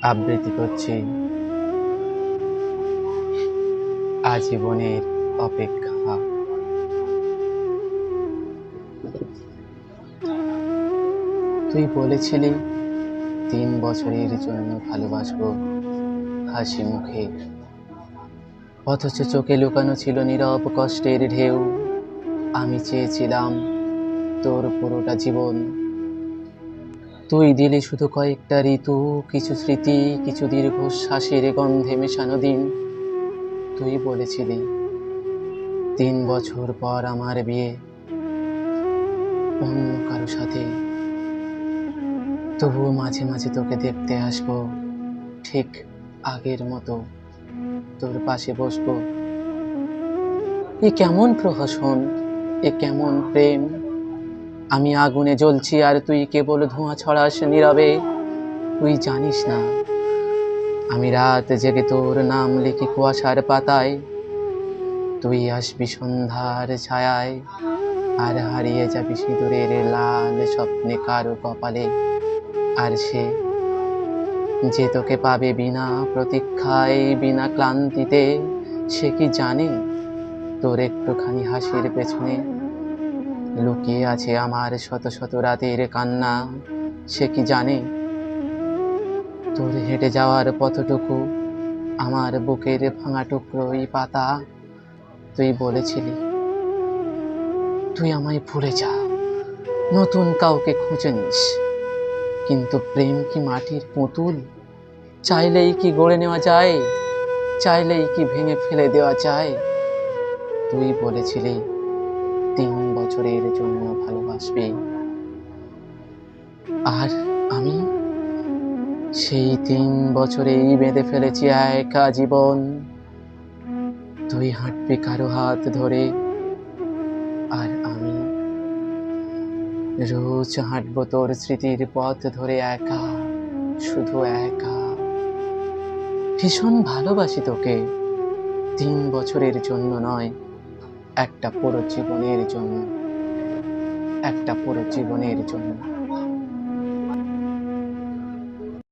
আবৃত্তি করছি আজীবনের অপেক্ষা। তুই বলেছিলি 3 বছরের জন্য ভালোবাসবো হাসি মুখে, অথচ চোখে লুকানো ছিল নীরব কষ্টের ঢেউ। আমি চেয়েছিলাম তোর পুরোটা জীবন, তুই দিলি শুধু কয়েকটা ঋতু, কিছু স্মৃতি, কিছু দীর্ঘশ্বাসের গন্ধে মেশানো দিন। তুই বলেছিলি 3 বছর পর আমার বিয়ে অন্য কারো সাথে, তবুও মাঝে মাঝে তোকে দেখতে আসবো, ঠিক আগের মতো তোর পাশে বসবো। এ কেমন প্রহসন, এ কেমন প্রেম! আমি আগুনে জ্বলছি আর তুই কেবল ধোঁয়া ছড়াস নীরবে। তুই জানিস না আমি রাত জেগে তোর নাম লিখি কুয়াশার পাতায়। তুই আসবি সন্ধ্যার ছায়ায় আর হারিয়ে যাবি সিঁদুরের লাল স্বপ্নে কারো কপালে। আর সে যে তোকে পাবে বিনা প্রতীক্ষায়, বিনা ক্লান্তিতে, সে কি জানে তোর একটুখানি হাসির পেছনে লুকিয়ে আছে আমার শত শত রাতের কান্না? সে কি জানে তোর হেঁটে যাওয়ার পথটুকু আমার বুকের ভাঙা টুকরোই পাতা? তুই বলেছিলি তুই আমায় ভুলে যা, নতুন কাউকে খুঁজে নিস। কিন্তু প্রেম কি মাটির পুতুল? চাইলেই কি গড়ে নেওয়া যায়? চাইলেই কি ভেঙে ফেলে দেওয়া যায়? তুই বলেছিলি 3 বছরের জন্য ভালোবাসবি, আর আমি সেই 3 বছরেই বেঁধে ফেলেছি একা জীবন। তুই হাঁটবি কারো হাত ধরে, আর আমি রোজ হাঁটবো তোর স্মৃতির পথ ধরে একা, শুধু একা। ভীষণ ভালোবাসি তোকে, 3 বছরের জন্য নয়, একটা পুরো জীবনের জন্য, একটা পুরো জীবনের জন্য।